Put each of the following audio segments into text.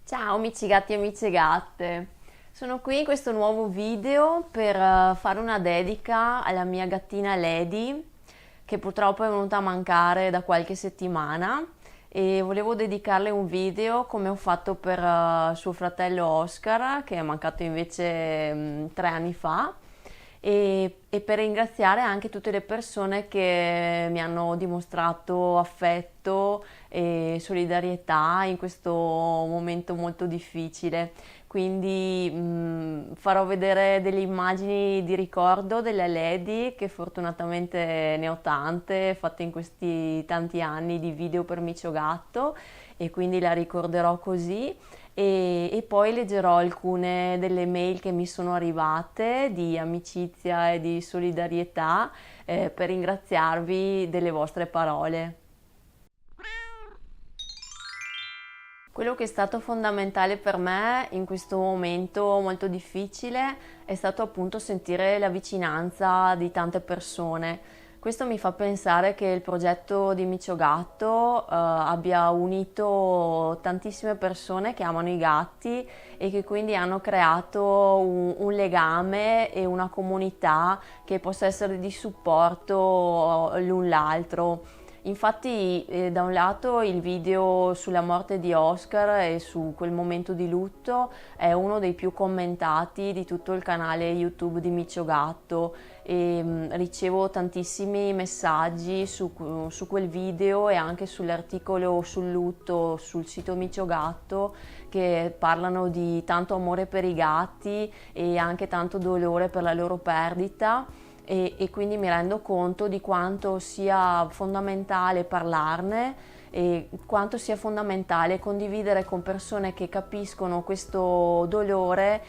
Ciao amici gatti e amiche gatte, sono qui in questo nuovo video per fare una dedica alla mia gattina Lady che purtroppo è venuta a mancare da qualche settimana e volevo dedicarle un video come ho fatto per suo fratello Oscar che è mancato invece 3 anni fa e per ringraziare anche tutte le persone che mi hanno dimostrato affetto e solidarietà in questo momento molto difficile. Quindi farò vedere delle immagini di ricordo della Lady, che fortunatamente ne ho tante, fatte in questi tanti anni di video per Micio Gatto, e quindi la ricorderò così. E poi leggerò alcune delle mail che mi sono arrivate di amicizia e di solidarietà per ringraziarvi delle vostre parole. Quello che è stato fondamentale per me in questo momento molto difficile è stato appunto sentire la vicinanza di tante persone. Questo mi fa pensare che il progetto di Micio Gatto abbia unito tantissime persone che amano i gatti e che quindi hanno creato un legame e una comunità che possa essere di supporto l'un l'altro. Infatti, da un lato il video sulla morte di Oscar e su quel momento di lutto è uno dei più commentati di tutto il canale YouTube di Micio Gatto e ricevo tantissimi messaggi su quel video e anche sull'articolo sul lutto sul sito Micio Gatto che parlano di tanto amore per i gatti e anche tanto dolore per la loro perdita. E quindi mi rendo conto di quanto sia fondamentale parlarne e quanto sia fondamentale condividere con persone che capiscono questo dolore,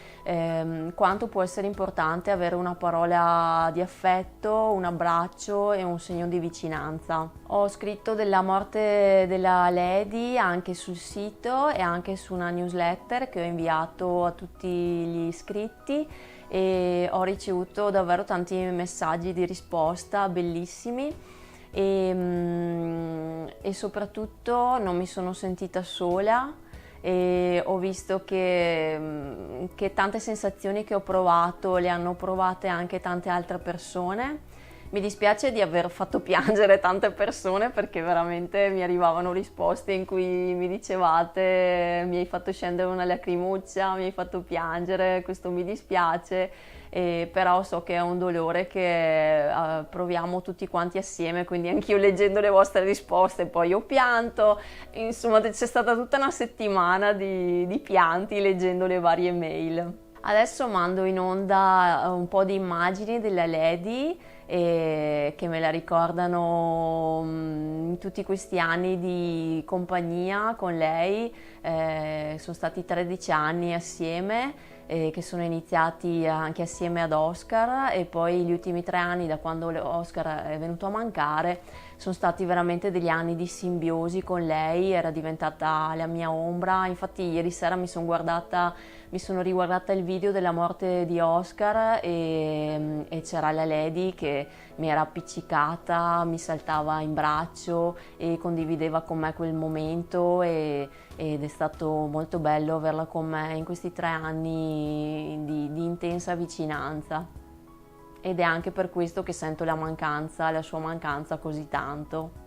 quanto può essere importante avere una parola di affetto, un abbraccio e un segno di vicinanza. Ho scritto della morte della Lady anche sul sito e anche su una newsletter che ho inviato a tutti gli iscritti e ho ricevuto davvero tanti messaggi di risposta bellissimi e soprattutto non mi sono sentita sola e ho visto che tante sensazioni che ho provato le hanno provate anche tante altre persone. Mi dispiace di aver fatto piangere tante persone perché veramente mi arrivavano risposte in cui mi dicevate mi hai fatto scendere una lacrimuccia, mi hai fatto piangere, questo mi dispiace, però so che è un dolore che proviamo tutti quanti assieme, quindi anch'io leggendo le vostre risposte poi ho pianto, insomma c'è stata tutta una settimana di pianti leggendo le varie mail. Adesso mando in onda un po' di immagini della Lady che me la ricordano in tutti questi anni di compagnia con lei. Sono stati 13 anni assieme che sono iniziati anche assieme ad Oscar e poi gli ultimi 3 anni da quando Oscar è venuto a mancare sono stati veramente degli anni di simbiosi con lei, era diventata la mia ombra. Infatti ieri sera mi sono riguardata il video della morte di Oscar e c'era la Lady che mi era appiccicata, mi saltava in braccio e condivideva con me quel momento ed è stato molto bello averla con me in questi 3 anni di intensa vicinanza. Ed è anche per questo che sento la sua mancanza così tanto.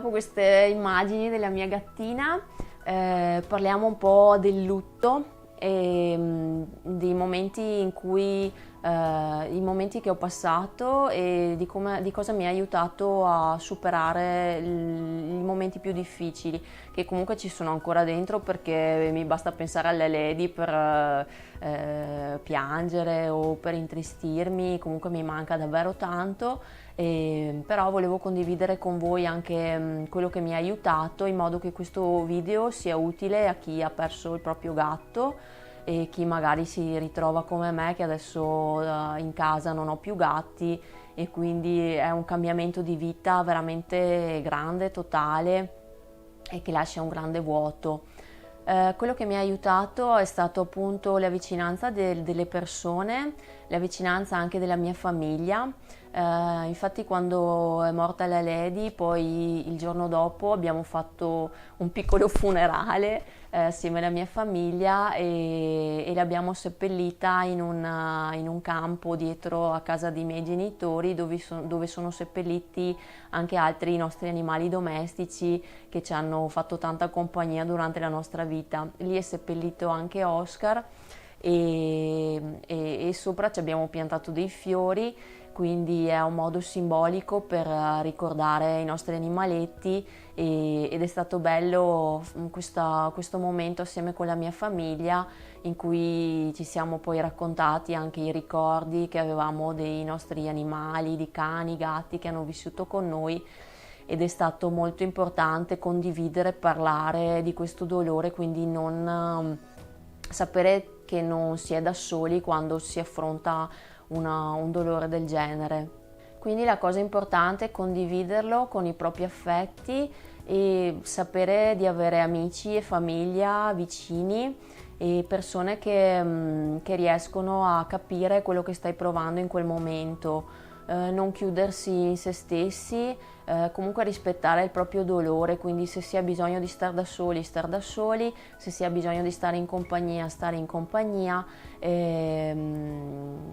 dopo queste immagini della mia gattina, parliamo un po' del lutto e dei momenti in cui i momenti che ho passato e di cosa mi ha aiutato a superare i momenti più difficili, che comunque ci sono ancora dentro, perché mi basta pensare alle Lady per piangere o per intristirmi. Comunque mi manca davvero tanto, però volevo condividere con voi anche quello che mi ha aiutato, in modo che questo video sia utile a chi ha perso il proprio gatto e chi magari si ritrova come me, che adesso in casa non ho più gatti, e quindi è un cambiamento di vita veramente grande, totale, e che lascia un grande vuoto. Quello che mi ha aiutato è stato appunto la vicinanza delle persone, la vicinanza anche della mia famiglia. Infatti quando è morta la Lady, poi il giorno dopo abbiamo fatto un piccolo funerale assieme alla mia famiglia, e l'abbiamo seppellita in un campo dietro a casa dei miei genitori, dove sono seppelliti anche altri nostri animali domestici che ci hanno fatto tanta compagnia durante la nostra vita. Lì è seppellito anche Oscar, e sopra ci abbiamo piantato dei fiori, quindi è un modo simbolico per ricordare i nostri animaletti, ed è stato bello questo momento assieme con la mia famiglia, in cui ci siamo poi raccontati anche i ricordi che avevamo dei nostri animali, di cani, gatti che hanno vissuto con noi, ed è stato molto importante condividere, parlare di questo dolore, quindi sapere che non si è da soli quando si affronta un dolore del genere. Quindi la cosa importante è condividerlo con i propri affetti e sapere di avere amici e famiglia vicini, e persone che riescono a capire quello che stai provando in quel momento. Non chiudersi in se stessi, comunque rispettare il proprio dolore, quindi se si ha bisogno di star da soli, se si ha bisogno di stare in compagnia,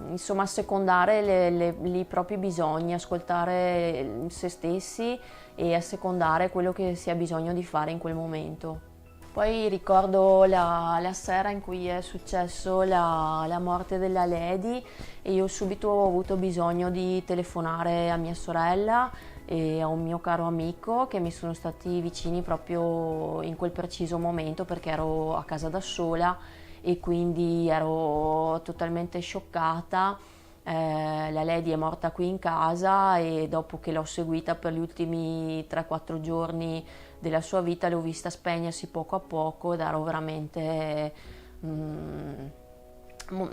insomma assecondare i propri bisogni, ascoltare se stessi e assecondare quello che si ha bisogno di fare in quel momento. Poi ricordo la sera in cui è successo la morte della Lady, e io subito ho avuto bisogno di telefonare a mia sorella e a un mio caro amico, che mi sono stati vicini proprio in quel preciso momento, perché ero a casa da sola e quindi ero totalmente scioccata. La Lady è morta qui in casa, e dopo che l'ho seguita per gli ultimi 3-4 giorni della sua vita l'ho vista spegnersi poco a poco, ed ero veramente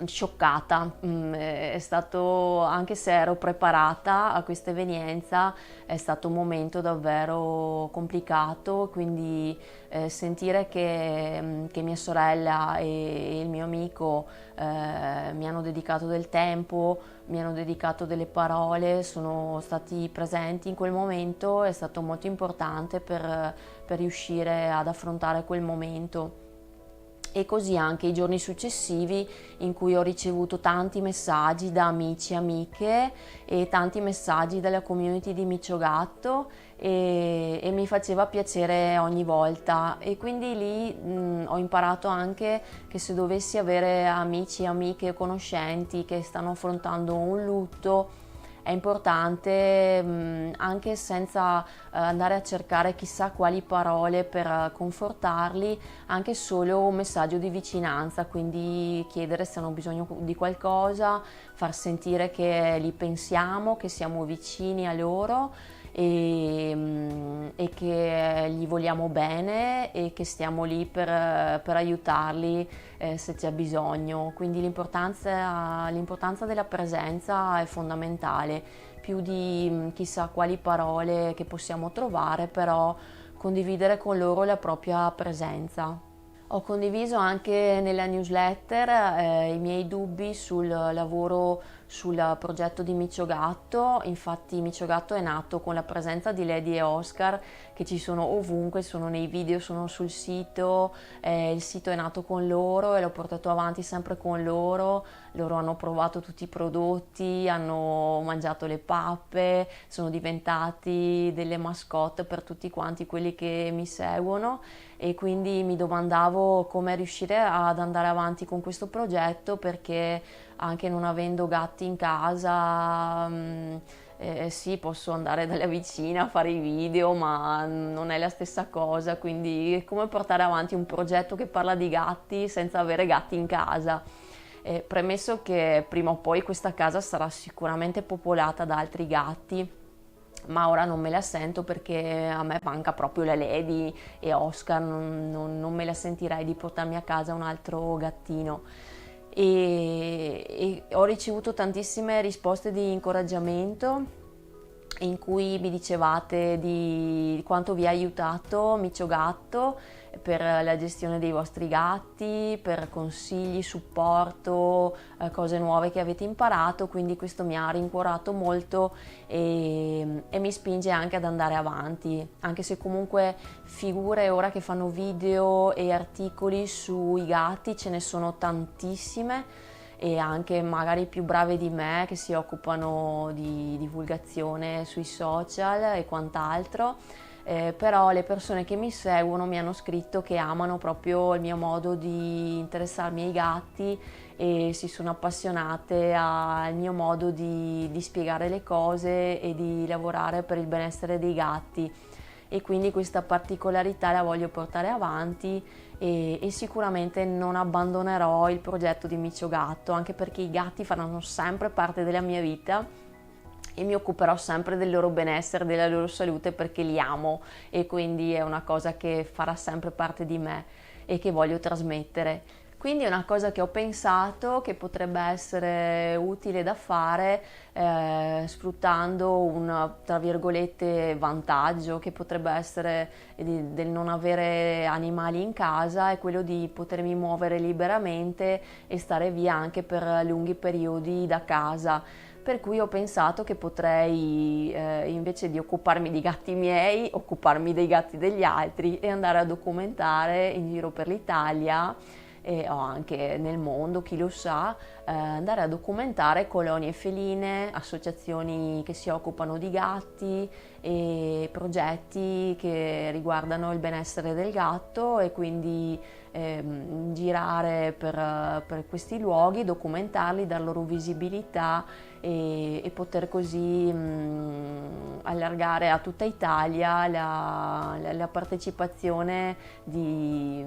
scioccata. È stato, anche se ero preparata a questa evenienza, è stato un momento davvero complicato, quindi sentire che mia sorella e il mio amico mi hanno dedicato del tempo, mi hanno dedicato delle parole, sono stati presenti in quel momento, è stato molto importante per riuscire ad affrontare quel momento. E così anche i giorni successivi, in cui ho ricevuto tanti messaggi da amici e amiche, e tanti messaggi dalla community di Micio Gatto, e mi faceva piacere ogni volta. E quindi lì ho imparato anche che se dovessi avere amici, amiche o conoscenti che stanno affrontando un lutto, è importante, anche senza andare a cercare chissà quali parole per confortarli, anche solo un messaggio di vicinanza, quindi chiedere se hanno bisogno di qualcosa, far sentire che li pensiamo, che siamo vicini a loro, e che gli vogliamo bene, e che stiamo lì per aiutarli se c'è bisogno. Quindi l'importanza della presenza è fondamentale, più di chissà quali parole che possiamo trovare, però condividere con loro la propria presenza. Ho condiviso anche nella newsletter i miei dubbi sul lavoro sul progetto di Micio Gatto. Infatti Micio Gatto è nato con la presenza di Lady e Oscar, che ci sono ovunque, sono nei video, sono sul sito, il sito è nato con loro e l'ho portato avanti sempre con loro, loro hanno provato tutti i prodotti, hanno mangiato le pappe, sono diventati delle mascotte per tutti quanti quelli che mi seguono, e quindi mi domandavo come riuscire ad andare avanti con questo progetto, perché anche non avendo gatti in casa, sì, posso andare dalla vicina a fare i video, ma non è la stessa cosa, quindi come portare avanti un progetto che parla di gatti senza avere gatti in casa? Premesso che prima o poi questa casa sarà sicuramente popolata da altri gatti, ma ora non me la sento perché a me manca proprio la Lady e Oscar, non me la sentirei di portarmi a casa un altro gattino. E ho ricevuto tantissime risposte di incoraggiamento in cui mi dicevate di quanto vi ha aiutato Micio Gatto per la gestione dei vostri gatti, per consigli, supporto, cose nuove che avete imparato, quindi questo mi ha rincuorato molto e mi spinge anche ad andare avanti, anche se comunque figure ora che fanno video e articoli sui gatti ce ne sono tantissime, e anche magari più brave di me che si occupano di divulgazione sui social e quant'altro, però le persone che mi seguono mi hanno scritto che amano proprio il mio modo di interessarmi ai gatti e si sono appassionate al mio modo di spiegare le cose e di lavorare per il benessere dei gatti, e quindi questa particolarità la voglio portare avanti e sicuramente non abbandonerò il progetto di Micio Gatto, anche perché i gatti faranno sempre parte della mia vita e mi occuperò sempre del loro benessere, della loro salute, perché li amo, e quindi è una cosa che farà sempre parte di me e che voglio trasmettere. Quindi è una cosa che ho pensato che potrebbe essere utile da fare, sfruttando un, tra virgolette, vantaggio che potrebbe essere del non avere animali in casa, è quello di potermi muovere liberamente e stare via anche per lunghi periodi da casa. Per cui ho pensato che potrei, invece di occuparmi di gatti miei, occuparmi dei gatti degli altri e andare a documentare in giro per l'Italia o anche nel mondo, chi lo sa, andare a documentare colonie feline, associazioni che si occupano di gatti e progetti che riguardano il benessere del gatto, e quindi girare per questi luoghi, documentarli, dar loro visibilità e poter così allargare a tutta Italia la partecipazione di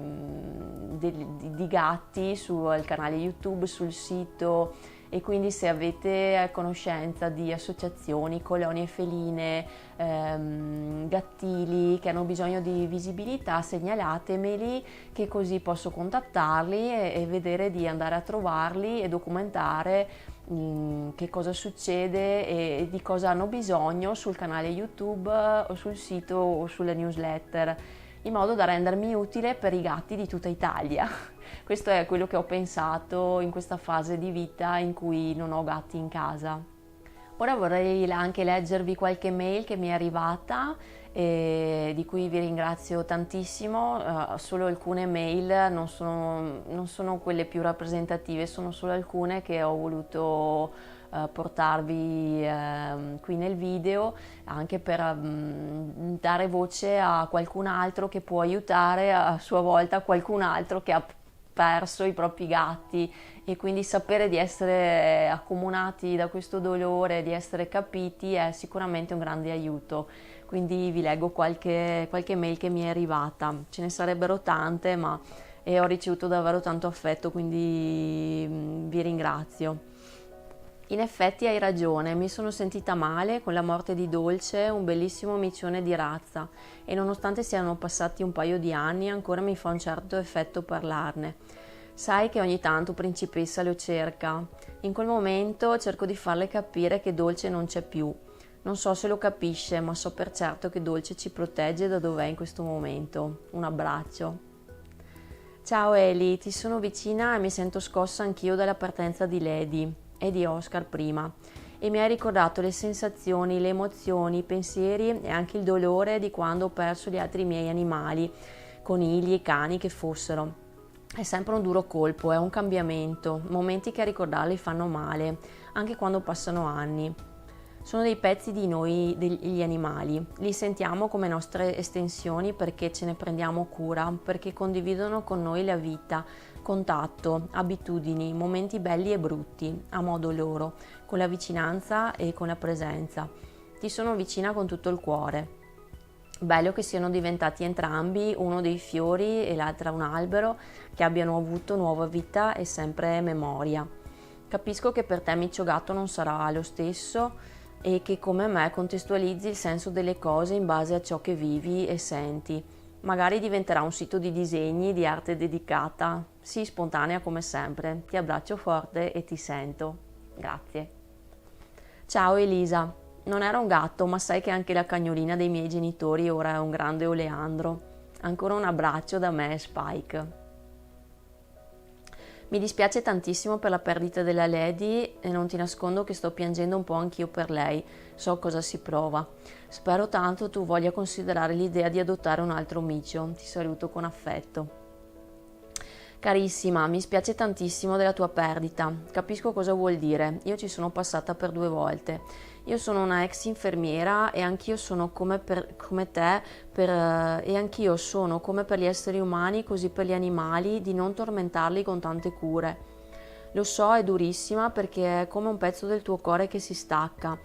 gatti sul canale YouTube, sul sito. E quindi se avete conoscenza di associazioni, colonie feline, gattili che hanno bisogno di visibilità, segnalatemeli, che così posso contattarli e vedere di andare a trovarli e documentare che cosa succede e di cosa hanno bisogno sul canale YouTube o sul sito o sulle newsletter, in modo da rendermi utile per i gatti di tutta Italia. Questo è quello che ho pensato in questa fase di vita in cui non ho gatti in casa. Ora vorrei anche leggervi qualche mail che mi è arrivata, di cui vi ringrazio tantissimo. Solo alcune mail, non sono quelle più rappresentative, sono solo alcune che ho voluto portarvi qui nel video, anche per dare voce a qualcun altro che può aiutare a sua volta qualcun altro che ha perso i propri gatti, e quindi sapere di essere accomunati da questo dolore, di essere capiti, è sicuramente un grande aiuto. Quindi vi leggo qualche mail che mi è arrivata, ce ne sarebbero tante, ma ho ricevuto davvero tanto affetto, quindi vi ringrazio. In effetti hai ragione, mi sono sentita male con la morte di Dolce, un bellissimo micione di razza, e nonostante siano passati un paio di anni ancora mi fa un certo effetto parlarne. Sai che ogni tanto Principessa lo cerca. In quel momento cerco di farle capire che Dolce non c'è più. Non so se lo capisce, ma so per certo che Dolce ci protegge da dov'è in questo momento. Un abbraccio. Ciao Eli, ti sono vicina e mi sento scossa anch'io dalla partenza di Lady e di Oscar prima, e mi hai ricordato le sensazioni, le emozioni, i pensieri e anche il dolore di quando ho perso gli altri miei animali, conigli e cani che fossero. È sempre un duro colpo, è un cambiamento, momenti che a ricordarli fanno male, anche quando passano anni. Sono dei pezzi di noi, degli animali, li sentiamo come nostre estensioni perché ce ne prendiamo cura, perché condividono con noi la vita, contatto, abitudini, momenti belli e brutti, a modo loro, con la vicinanza e con la presenza. Ti sono vicina con tutto il cuore. Bello che siano diventati entrambi uno dei fiori e l'altra un albero, che abbiano avuto nuova vita e sempre memoria. Capisco che per te Miccio Gatto non sarà lo stesso e che come me contestualizzi il senso delle cose in base a ciò che vivi e senti. Magari diventerà un sito di disegni, di arte dedicata. Sii spontanea come sempre. Ti abbraccio forte e ti sento. Grazie. Ciao Elisa. Non era un gatto, ma sai che anche la cagnolina dei miei genitori ora è un grande oleandro. Ancora un abbraccio da me e Spike. Mi dispiace tantissimo per la perdita della Lady e non ti nascondo che sto piangendo un po' anch'io per lei. So cosa si prova. Spero tanto tu voglia considerare l'idea di adottare un altro micio. Ti saluto con affetto. Carissima, mi spiace tantissimo della tua perdita. Capisco cosa vuol dire. Io ci sono passata per 2 volte. Io sono una ex infermiera e anch'io sono come te, e anch'io sono come per gli esseri umani, così per gli animali, di non tormentarli con tante cure. Lo so, è durissima perché è come un pezzo del tuo cuore che si stacca,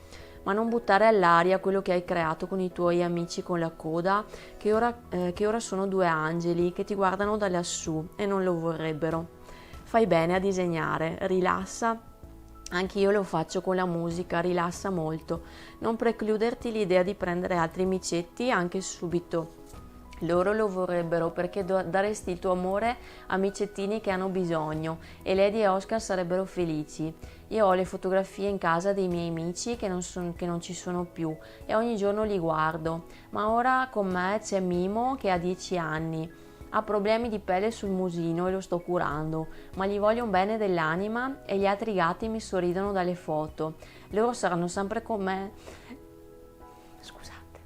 ma non buttare all'aria quello che hai creato con i tuoi amici con la coda, che ora sono 2 angeli che ti guardano da lassù e non lo vorrebbero. Fai bene a disegnare, rilassa. Anch'io lo faccio con la musica, rilassa molto. Non precluderti l'idea di prendere altri micetti anche subito. Loro lo vorrebbero perché daresti il tuo amore a micettini che hanno bisogno e Lady e Oscar sarebbero felici. Io ho le fotografie in casa dei miei amici che non ci sono più e ogni giorno li guardo, ma ora con me c'è Mimo che ha 10 anni. Ha problemi di pelle sul musino e lo sto curando, ma gli voglio un bene dell'anima e gli altri gatti mi sorridono dalle foto. Loro saranno sempre con me. Scusate.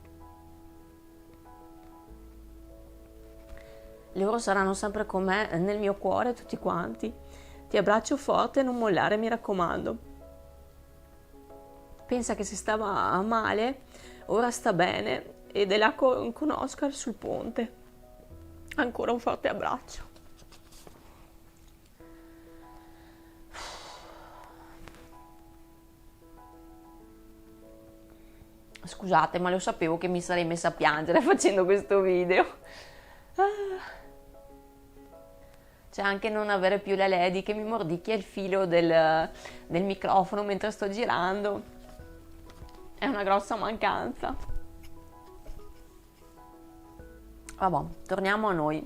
Loro saranno sempre con me nel mio cuore, tutti quanti. Ti abbraccio forte e non mollare, mi raccomando. Pensa che se stava male, ora sta bene ed è là con Oscar sul ponte. Ancora un forte abbraccio. Scusate, ma lo sapevo che mi sarei messa a piangere facendo questo video. C'è anche non avere più la Lady che mi mordicchia il filo del microfono mentre sto girando. È una grossa mancanza. Vabbè, torniamo a noi.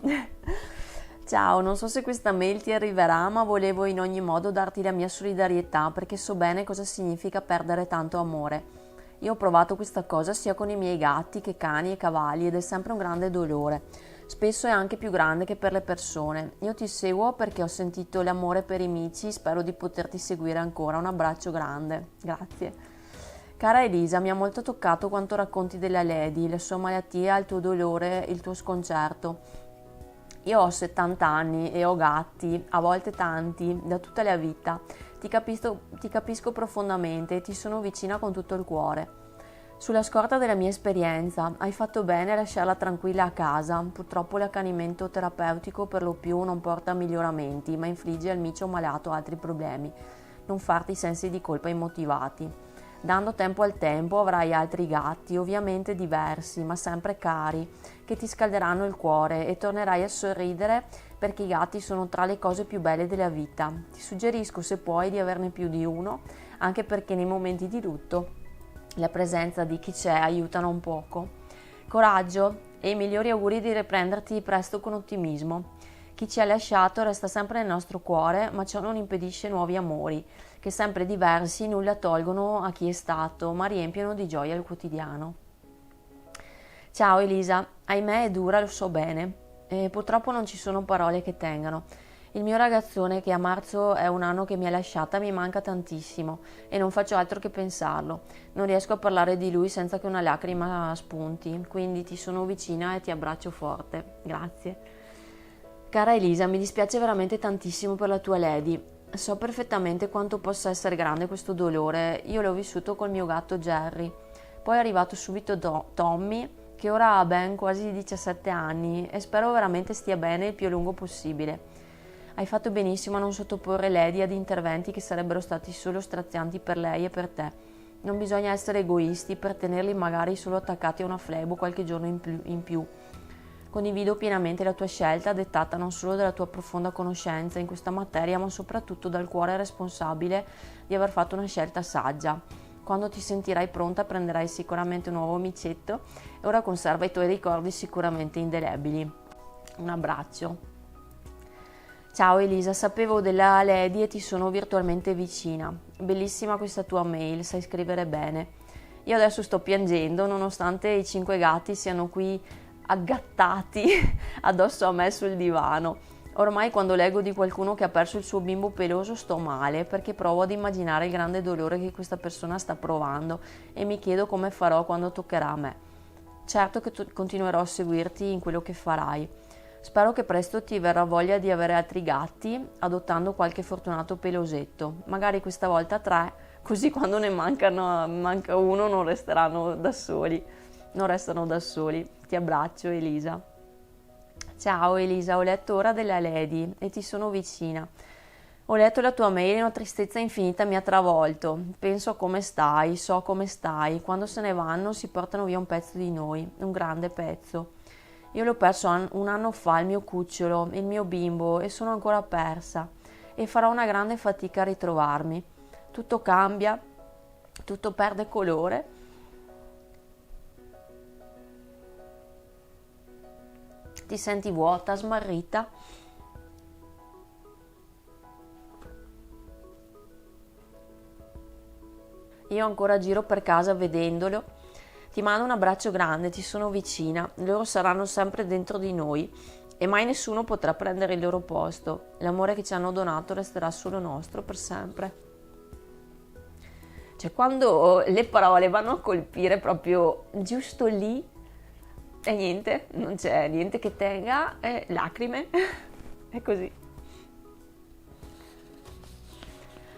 Ciao, non so se questa mail ti arriverà, ma volevo in ogni modo darti la mia solidarietà perché so bene cosa significa perdere tanto amore. Io ho provato questa cosa sia con i miei gatti che cani e cavalli ed è sempre un grande dolore. Spesso è anche più grande che per le persone. Io ti seguo perché ho sentito l'amore per i mici, spero di poterti seguire ancora. Un abbraccio grande. Grazie. Cara Elisa, mi ha molto toccato quanto racconti della Lady, la sua malattia, il tuo dolore, il tuo sconcerto. Io ho 70 anni e ho gatti, a volte tanti, da tutta la vita. Ti capisco profondamente e ti sono vicina con tutto il cuore. Sulla scorta della mia esperienza, hai fatto bene a lasciarla tranquilla a casa. Purtroppo l'accanimento terapeutico per lo più non porta a miglioramenti, ma infligge al micio malato altri problemi. Non farti sensi di colpa immotivati. Dando tempo al tempo avrai altri gatti, ovviamente diversi, ma sempre cari, che ti scalderanno il cuore e tornerai a sorridere perché i gatti sono tra le cose più belle della vita. Ti suggerisco, se puoi, di averne più di uno, anche perché nei momenti di lutto la presenza di chi c'è aiutano un poco. Coraggio e i migliori auguri di riprenderti presto con ottimismo. Chi ci ha lasciato resta sempre nel nostro cuore, ma ciò non impedisce nuovi amori, che sempre diversi nulla tolgono a chi è stato, ma riempiono di gioia il quotidiano. Ciao Elisa, ahimè è dura, lo so bene, e purtroppo non ci sono parole che tengano. Il mio ragazzone, che a marzo è 1 anno che mi ha lasciata, mi manca tantissimo e non faccio altro che pensarlo. Non riesco a parlare di lui senza che una lacrima spunti, quindi ti sono vicina e ti abbraccio forte. Grazie. Cara Elisa, mi dispiace veramente tantissimo per la tua Lady. So perfettamente quanto possa essere grande questo dolore. Io l'ho vissuto col mio gatto Jerry. Poi è arrivato subito Tommy, che ora ha ben quasi 17 anni e spero veramente stia bene il più a lungo possibile. Hai fatto benissimo a non sottoporre Lady ad interventi che sarebbero stati solo strazianti per lei e per te. Non bisogna essere egoisti per tenerli magari solo attaccati a una flebo qualche giorno in più. Condivido pienamente la tua scelta, dettata non solo dalla tua profonda conoscenza in questa materia, ma soprattutto dal cuore responsabile di aver fatto una scelta saggia. Quando ti sentirai pronta prenderai sicuramente un nuovo micetto e ora conserva i tuoi ricordi sicuramente indelebili. Un abbraccio. Ciao Elisa, sapevo della Lady e ti sono virtualmente vicina. Bellissima questa tua mail, sai scrivere bene. Io adesso sto piangendo nonostante i 5 gatti siano qui aggattati addosso a me sul divano. Ormai quando leggo di qualcuno che ha perso il suo bimbo peloso sto male perché provo ad immaginare il grande dolore che questa persona sta provando e mi chiedo come farò quando toccherà a me. Certo che continuerò a seguirti in quello che farai. Spero che presto ti verrà voglia di avere altri gatti adottando qualche fortunato pelosetto, magari questa volta 3, così quando ne manca uno non restano da soli. Ti abbraccio Elisa. Ciao Elisa, ho letto ora della Lady e ti sono vicina. Ho letto la tua mail e una tristezza infinita mi ha travolto. Penso a come stai, so come stai. Quando se ne vanno si portano via un pezzo di noi, un grande pezzo. Io l'ho perso un anno fa, il mio cucciolo, il mio bimbo, e sono ancora persa. E farò una grande fatica a ritrovarmi. Tutto cambia, tutto perde colore. Ti senti vuota, smarrita. Io ancora giro per casa vedendolo. Ti mando un abbraccio grande, ti sono vicina. Loro saranno sempre dentro di noi e mai nessuno potrà prendere il loro posto. L'amore che ci hanno donato resterà solo nostro per sempre. Cioè, quando le parole vanno a colpire proprio giusto lì e niente, non c'è niente che tenga, lacrime, è così.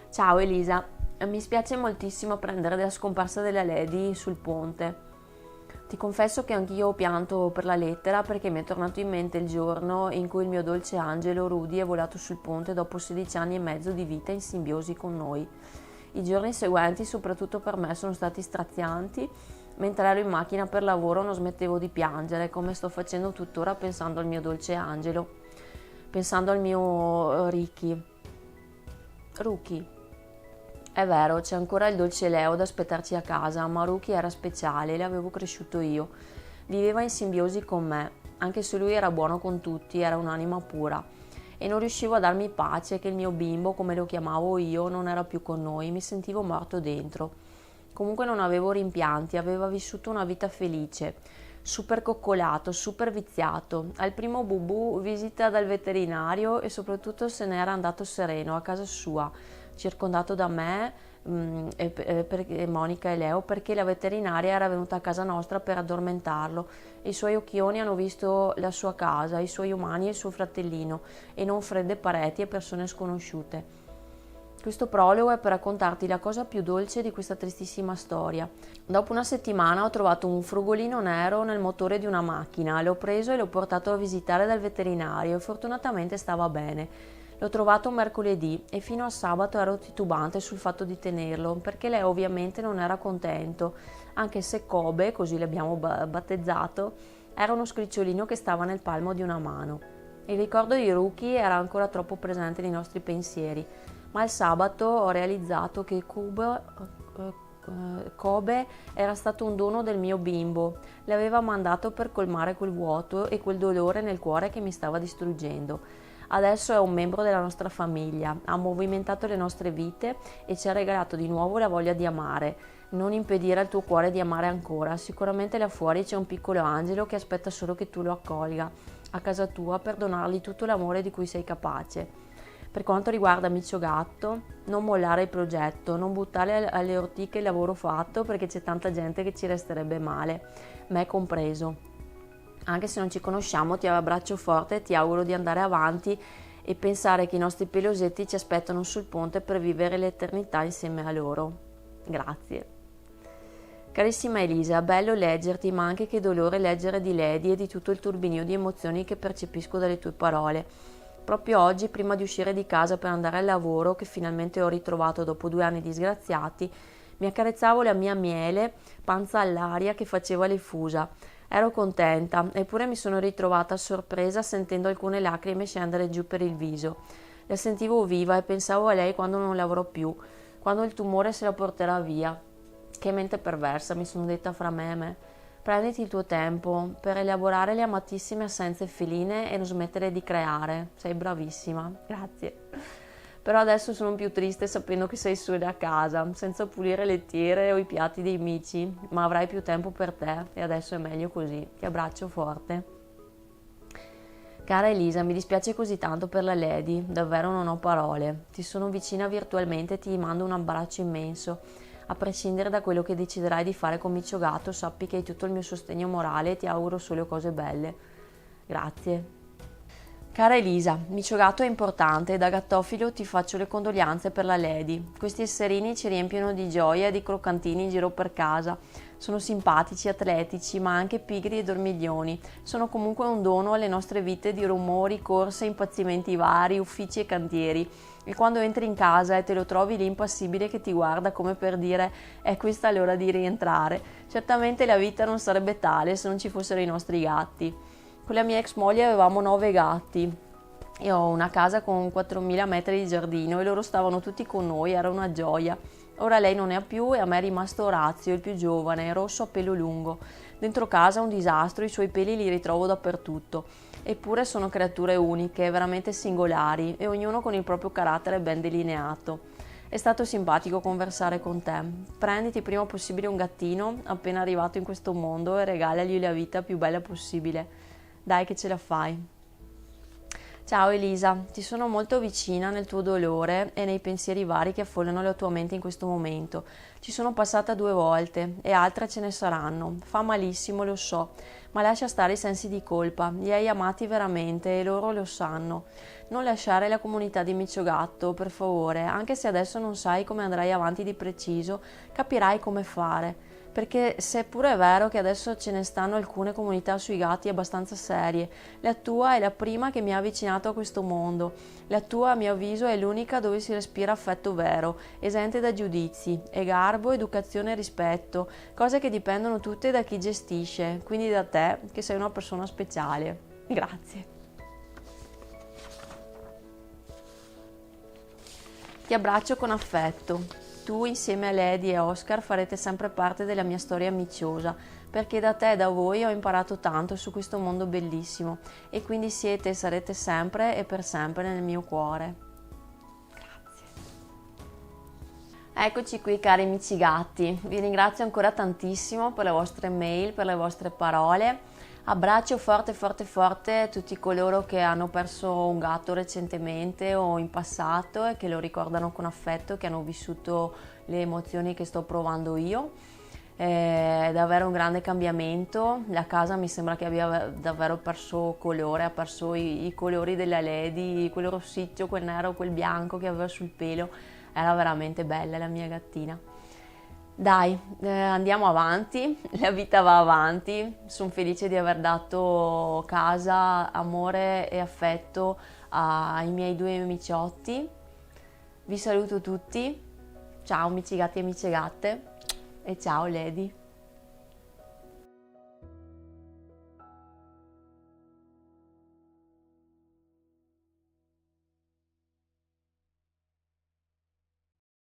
Ciao Elisa, mi spiace moltissimo apprendere della scomparsa della Lady sul ponte. Ti confesso che anch'io ho pianto per la lettera perché mi è tornato in mente il giorno in cui il mio dolce angelo Rudy è volato sul ponte dopo 16 anni e mezzo di vita in simbiosi con noi. I giorni seguenti, soprattutto per me, sono stati strazianti. Mentre ero in macchina per lavoro non smettevo di piangere, come sto facendo tuttora pensando al mio dolce angelo, pensando al mio Rookie. È vero, c'è ancora il dolce Leo ad aspettarci a casa, ma Rookie era speciale, l'avevo cresciuto io. Viveva in simbiosi con me, anche se lui era buono con tutti, era un'anima pura. E non riuscivo a darmi pace che il mio bimbo, come lo chiamavo io, non era più con noi, mi sentivo morto dentro. Comunque non avevo rimpianti, aveva vissuto una vita felice, super coccolato, super viziato. Al primo Bubu visita dal veterinario e soprattutto se n'era andato sereno a casa sua, circondato da me, Monica e Leo, perché la veterinaria era venuta a casa nostra per addormentarlo. I suoi occhioni hanno visto la sua casa, i suoi umani e il suo fratellino, e non fredde pareti e persone sconosciute. Questo prologo è per raccontarti la cosa più dolce di questa tristissima storia. Dopo una settimana ho trovato un frugolino nero nel motore di una macchina, l'ho preso e l'ho portato a visitare dal veterinario e fortunatamente stava bene. L'ho trovato mercoledì e fino a sabato ero titubante sul fatto di tenerlo, perché lei ovviamente non era contento, anche se Kobe, così l'abbiamo battezzato, era uno scricciolino che stava nel palmo di una mano. Il ricordo di Rookie era ancora troppo presente nei nostri pensieri, ma il sabato ho realizzato che Kobe era stato un dono del mio bimbo, l'aveva mandato per colmare quel vuoto e quel dolore nel cuore che mi stava distruggendo. Adesso è un membro della nostra famiglia, ha movimentato le nostre vite e ci ha regalato di nuovo la voglia di amare. Non impedire al tuo cuore di amare ancora, sicuramente là fuori c'è un piccolo angelo che aspetta solo che tu lo accolga a casa tua per donargli tutto l'amore di cui sei capace. Per quanto riguarda Micio Gatto, non mollare il progetto, non buttare alle ortiche il lavoro fatto perché c'è tanta gente che ci resterebbe male, me compreso. Anche se non ci conosciamo, ti abbraccio forte e ti auguro di andare avanti e pensare che i nostri pelosetti ci aspettano sul ponte per vivere l'eternità insieme a loro. Grazie. Carissima Elisa, bello leggerti, ma anche che dolore leggere di Lady e di tutto il turbinio di emozioni che percepisco dalle tue parole. Proprio oggi, prima di uscire di casa per andare al lavoro, che finalmente ho ritrovato dopo 2 anni disgraziati, mi accarezzavo la mia miele, panza all'aria, che faceva le fusa. Ero contenta, eppure mi sono ritrovata sorpresa sentendo alcune lacrime scendere giù per il viso. La sentivo viva e pensavo a lei quando non lavorò più, quando il tumore se la porterà via. Che mente perversa, mi sono detta fra me e me. Prenditi il tuo tempo per elaborare le amatissime assenze feline e non smettere di creare. Sei bravissima, grazie. Però adesso sono più triste sapendo che sei sola a casa, senza pulire le tiere o i piatti dei mici, ma avrai più tempo per te e adesso è meglio così. Ti abbraccio forte. Cara Elisa, mi dispiace così tanto per la Lady, davvero non ho parole. Ti sono vicina virtualmente e ti mando un abbraccio immenso. A prescindere da quello che deciderai di fare con Micio Gatto, sappi che hai tutto il mio sostegno morale e ti auguro solo cose belle. Grazie. Cara Elisa, Micio Gatto è importante e da gattofilo ti faccio le condoglianze per la Lady. Questi esserini ci riempiono di gioia e di croccantini in giro per casa. Sono simpatici, atletici, ma anche pigri e dormiglioni. Sono comunque un dono alle nostre vite di rumori, corse, impazzimenti vari, uffici e cantieri. E quando entri in casa e te lo trovi lì impassibile che ti guarda come per dire è questa l'ora di rientrare. Certamente la vita non sarebbe tale se non ci fossero i nostri gatti. Con la mia ex moglie avevamo 9 gatti. Io ho una casa con 4.000 metri di giardino e loro stavano tutti con noi, era una gioia. Ora lei non ne ha più e a me è rimasto Orazio, il più giovane, rosso a pelo lungo. Dentro casa un disastro, i suoi peli li ritrovo dappertutto. Eppure sono creature uniche, veramente singolari e ognuno con il proprio carattere ben delineato. È stato simpatico conversare con te. Prenditi prima possibile un gattino appena arrivato in questo mondo e regalagli la vita più bella possibile. Dai che ce la fai. Ciao Elisa, ti sono molto vicina nel tuo dolore e nei pensieri vari che affollano la tua mente in questo momento. Ci sono passata 2 volte e altre ce ne saranno. Fa malissimo, lo so, ma lascia stare i sensi di colpa. Li hai amati veramente e loro lo sanno. Non lasciare la comunità di Micio Gatto, per favore, anche se adesso non sai come andrai avanti di preciso, capirai come fare. Perché seppure è vero che adesso ce ne stanno alcune comunità sui gatti abbastanza serie, la tua è la prima che mi ha avvicinato a questo mondo. La tua, a mio avviso, è l'unica dove si respira affetto vero, esente da giudizi, e garbo, educazione e rispetto, cose che dipendono tutte da chi gestisce, quindi da te, che sei una persona speciale. Grazie. Ti abbraccio con affetto. Tu insieme a Lady e Oscar farete sempre parte della mia storia miciosa, perché da te e da voi ho imparato tanto su questo mondo bellissimo e quindi siete e sarete sempre e per sempre nel mio cuore. Grazie. Eccoci qui cari amici gatti, vi ringrazio ancora tantissimo per le vostre mail, per le vostre parole. Abbraccio forte forte forte tutti coloro che hanno perso un gatto recentemente o in passato e che lo ricordano con affetto, che hanno vissuto le emozioni che sto provando io. È davvero un grande cambiamento, la casa mi sembra che abbia davvero perso colore, ha perso i colori della Lady, quel rossiccio, quel nero, quel bianco che aveva sul pelo, era veramente bella la mia gattina. Dai, andiamo avanti, la vita va avanti, sono felice di aver dato casa, amore e affetto ai miei 2 amiciotti. Vi saluto tutti, ciao amici gatti e amiche gatte e ciao Lady.